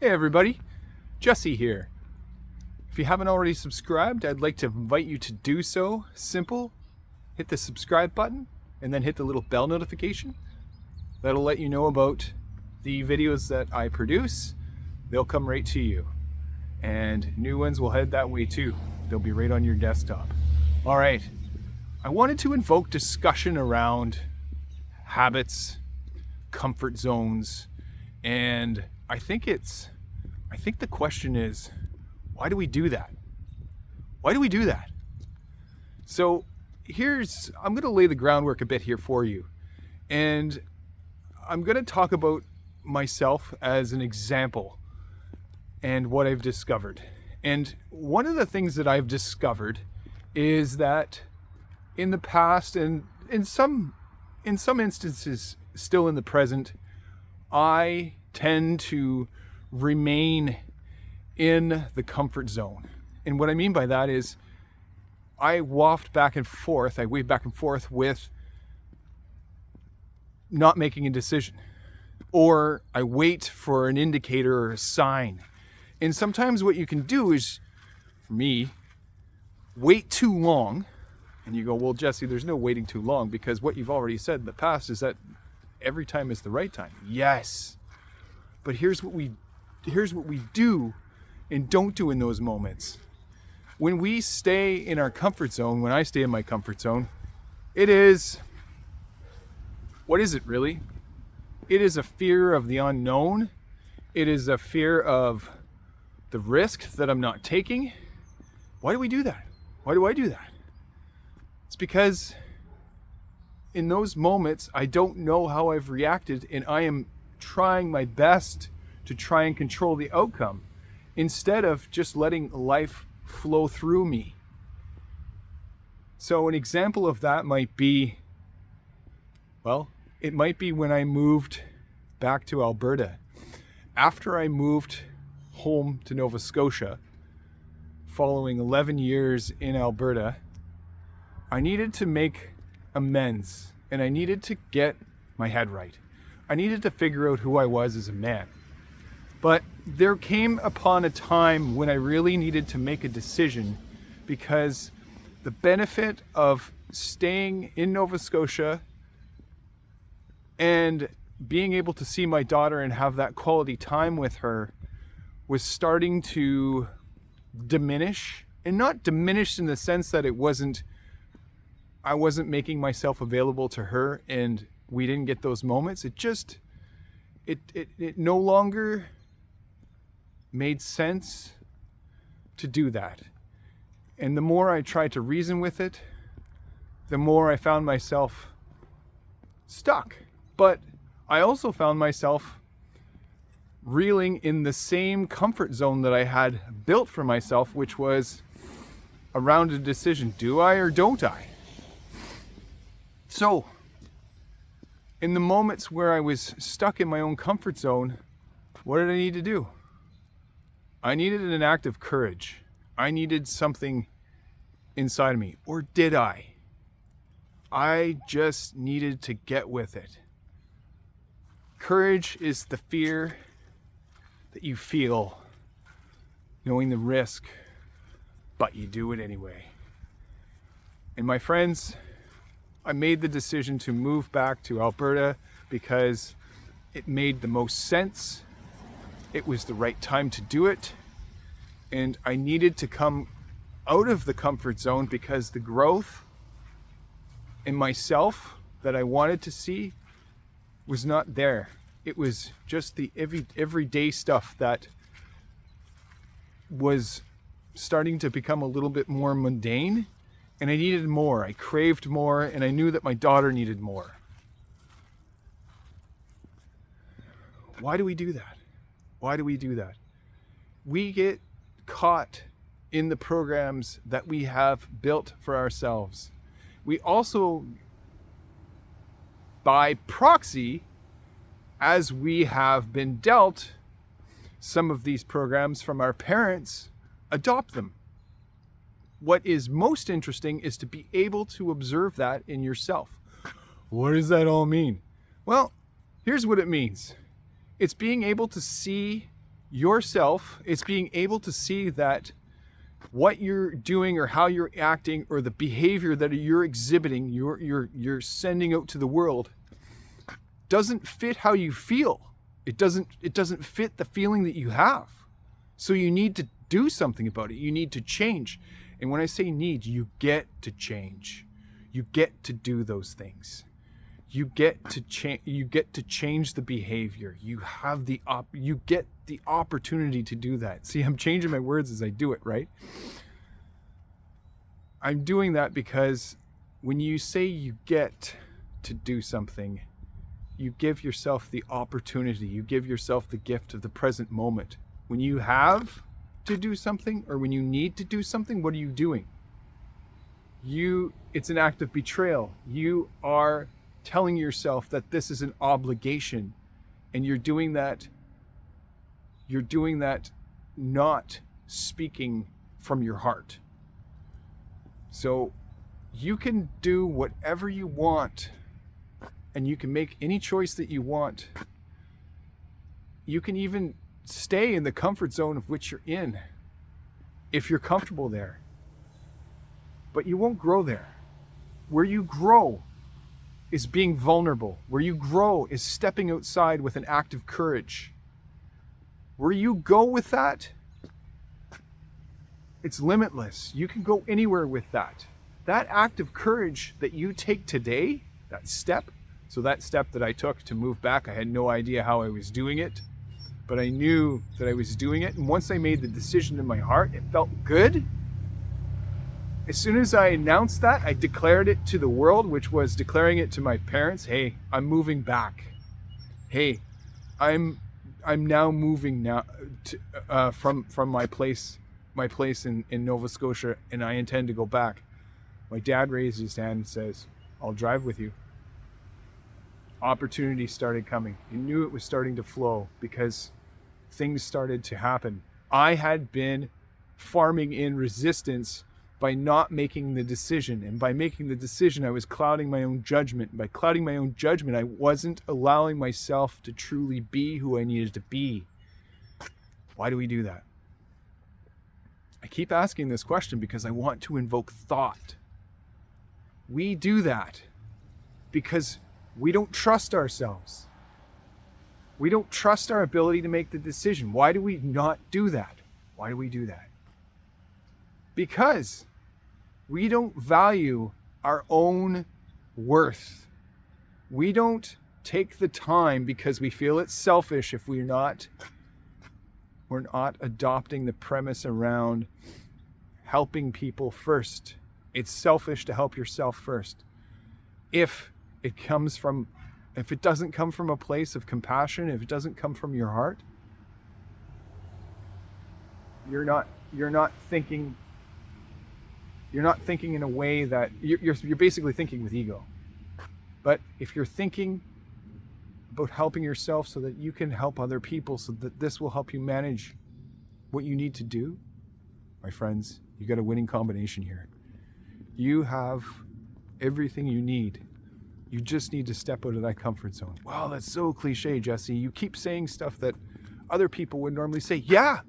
Hey everybody, Jesse here. If you haven't already subscribed, I'd like to invite you to do so. Simple, hit the subscribe button and then hit the little bell notification. That'll let you know about the videos that I produce. They'll come right to you. And new ones will head that way too. They'll be right on your desktop. All right, I wanted to invoke discussion around habits, comfort zones, and I think the question is, why do we do that? Why do we do that? So I'm going to lay the groundwork a bit here for you. And I'm going to talk about myself as an example and what I've discovered. And one of the things that I've discovered is that in the past, and in some instances still in the present, I tend to remain in the comfort zone. And what I mean by that is I wave back and forth with not making a decision, or I wait for an indicator or a sign. And sometimes what you can do is, for me, wait too long. And you go, well, Jesse, there's no waiting too long, because what you've already said in the past is that every time is the right time. Yes. But here's what we do and don't do in those moments. When we stay in our comfort zone, when I stay in my comfort zone, what is it really? It is a fear of the unknown. It is a fear of the risk that I'm not taking. Why do we do that? Why do I do that? It's because in those moments, I don't know how I've reacted, and I am trying my best to try and control the outcome instead of just letting life flow through me. So an example of that might be, it might be when I moved back to Alberta. After I moved home to Nova Scotia, following 11 years in Alberta, I needed to make amends, and I needed to get my head right. I needed to figure out who I was as a man. But there came upon a time when I really needed to make a decision, because the benefit of staying in Nova Scotia and being able to see my daughter and have that quality time with her was starting to diminish. And not diminish in the sense that I wasn't making myself available to her and we didn't get those moments. It no longer made sense to do that. And the more I tried to reason with it, the more I found myself stuck. But I also found myself reeling in the same comfort zone that I had built for myself, which was around a decision. Do I or don't I? So, in the moments where I was stuck in my own comfort zone, what did I need to do? I needed an act of courage. I needed something inside of me. Or did I? I just needed to get with it. Courage is the fear that you feel, knowing the risk, but you do it anyway. And my friends, I made the decision to move back to Alberta because it made the most sense. It was the right time to do it. And I needed to come out of the comfort zone because the growth in myself that I wanted to see was not there. It was just the everyday stuff that was starting to become a little bit more mundane. And I needed more. I craved more, and I knew that my daughter needed more. Why do we do that? Why do we do that? We get caught in the programs that we have built for ourselves. We also, by proxy, as we have been dealt some of these programs from our parents, adopt them. What is most interesting is to be able to observe that in yourself. What does that all mean? Well, here's what it means. It's being able to see Yourself, it's being able to see that what you're doing or how you're acting or the behavior that you're exhibiting, you're sending out to the world, doesn't fit how you feel. It doesn't fit the feeling that you have. So you need to do something about it. You need to change. And when I say need, you get to change. You get to do those things. You get to change. You get to change the behavior. You have you get the opportunity to do that. See, I'm changing my words as I do it, right? I'm doing that because when you say you get to do something, you give yourself the opportunity. You give yourself the gift of the present moment. When you have to do something or when you need to do something, what are you doing? It's an act of betrayal. You are telling yourself that this is an obligation, and you're doing that not speaking from your heart. So you can do whatever you want, and you can make any choice that you want. You can even stay in the comfort zone of which you're in if you're comfortable there, but you won't grow there. Where you grow is being vulnerable. Where you grow is stepping outside with an act of courage. Where you go with that, it's limitless. You can go anywhere with that. That act of courage that you take today, that step, so that step that I took to move back, I had no idea how I was doing it, but I knew that I was doing it. And once I made the decision in my heart, it felt good. As soon as I announced that, I declared it to the world, which was declaring it to my parents. Hey, I'm moving back. Hey, I'm now moving now from my place in Nova Scotia, and I intend to go back. My dad raised his hand and says, I'll drive with you. Opportunity started coming. He knew it was starting to flow because things started to happen. I had been farming in resistance by not making the decision. And by making the decision, I was clouding my own judgment. By clouding my own judgment, I wasn't allowing myself to truly be who I needed to be. Why do we do that? I keep asking this question because I want to invoke thought. We do that because we don't trust ourselves. We don't trust our ability to make the decision. Why do we not do that? Why do we do that? Because we don't value our own worth. We don't take the time because we feel it's selfish if we're not adopting the premise around helping people first. It's selfish to help yourself first. If it doesn't come from a place of compassion, if it doesn't come from your heart, you're not thinking in a way that you're basically thinking with ego. But if you're thinking about helping yourself so that you can help other people, so that this will help you manage what you need to do, my friends, you got a winning combination here. You have everything you need. You just need to step out of that comfort zone. Wow, that's so cliche, Jesse. You keep saying stuff that other people would normally say. Yeah,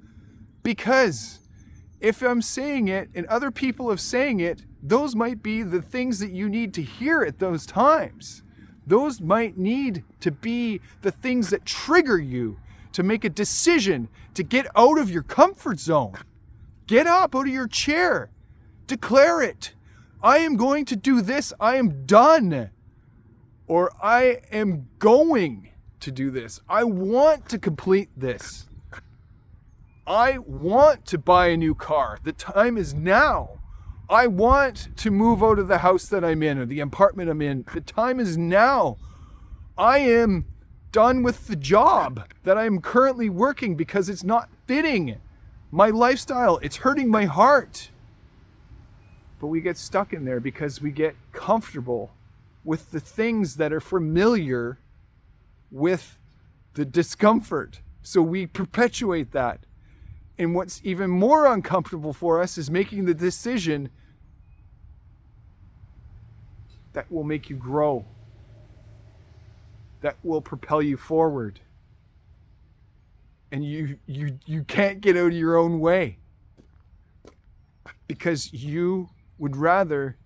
because if I'm saying it and other people are saying it, those might be the things that you need to hear at those times. Those might need to be the things that trigger you to make a decision to get out of your comfort zone. Get up out of your chair. Declare it. I am going to do this. I am done. Or I am going to do this. I want to complete this. I want to buy a new car. The time is now. I want to move out of the house that I'm in or the apartment I'm in. The time is now. I am done with the job that I'm currently working because it's not fitting my lifestyle. It's hurting my heart. But we get stuck in there because we get comfortable with the things that are familiar with the discomfort. So we perpetuate that. And what's even more uncomfortable for us is making the decision that will make you grow, that will propel you forward. and you can't get out of your own way because you would rather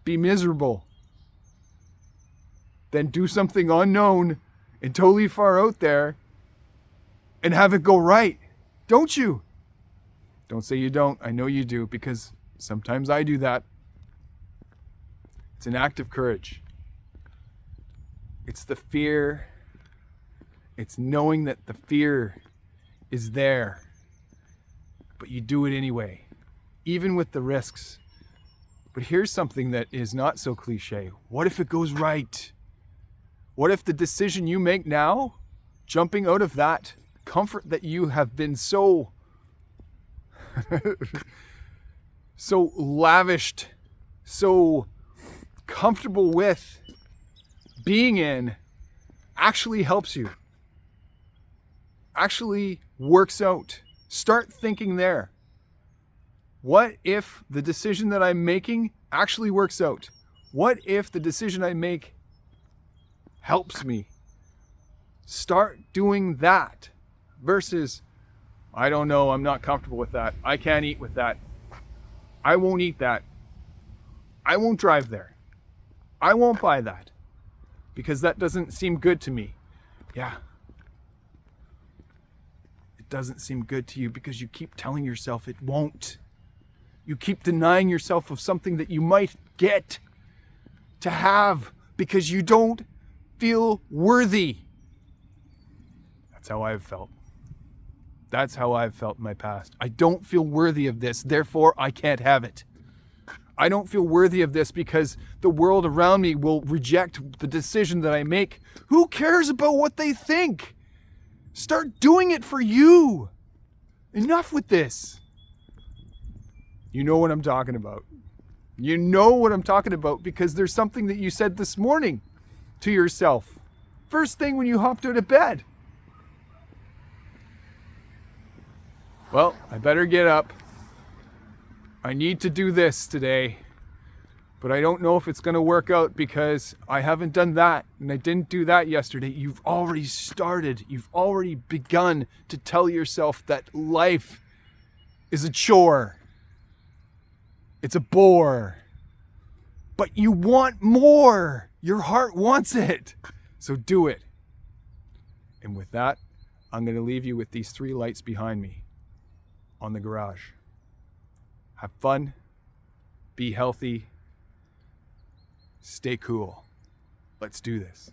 be miserable than do something unknown and totally far out there and have it go right. Don't you? Don't say you don't. I know you do, because sometimes I do that. It's an act of courage. It's the fear. It's knowing that the fear is there, but you do it anyway, even with the risks. But here's something that is not so cliche. What if it goes right? What if the decision you make now, jumping out of that comfort that you have been so so lavished, so comfortable with being in, actually helps you, actually works out? Start thinking there. What if the decision that I'm making actually works out? What if the decision I make helps me? Start doing that versus, I don't know, I'm not comfortable with that. I can't eat with that. I won't eat that. I won't drive there. I won't buy that because that doesn't seem good to me. Yeah. It doesn't seem good to you because you keep telling yourself it won't. You keep denying yourself of something that you might get to have because you don't feel worthy. That's how I've felt. That's how I've felt in my past. I don't feel worthy of this, therefore I can't have it. I don't feel worthy of this because the world around me will reject the decision that I make. Who cares about what they think? Start doing it for you. Enough with this. You know what I'm talking about. You know what I'm talking about because there's something that you said this morning to yourself. First thing when you hopped out of bed. Well, I better get up. I need to do this today, but I don't know if it's going to work out because I haven't done that and I didn't do that yesterday. You've already started. You've already begun to tell yourself that life is a chore. It's a bore. But you want more. Your heart wants it. So do it. And with that, I'm going to leave you with these 3 lights behind me on the garage. Have fun. Be healthy. Stay cool. Let's do this.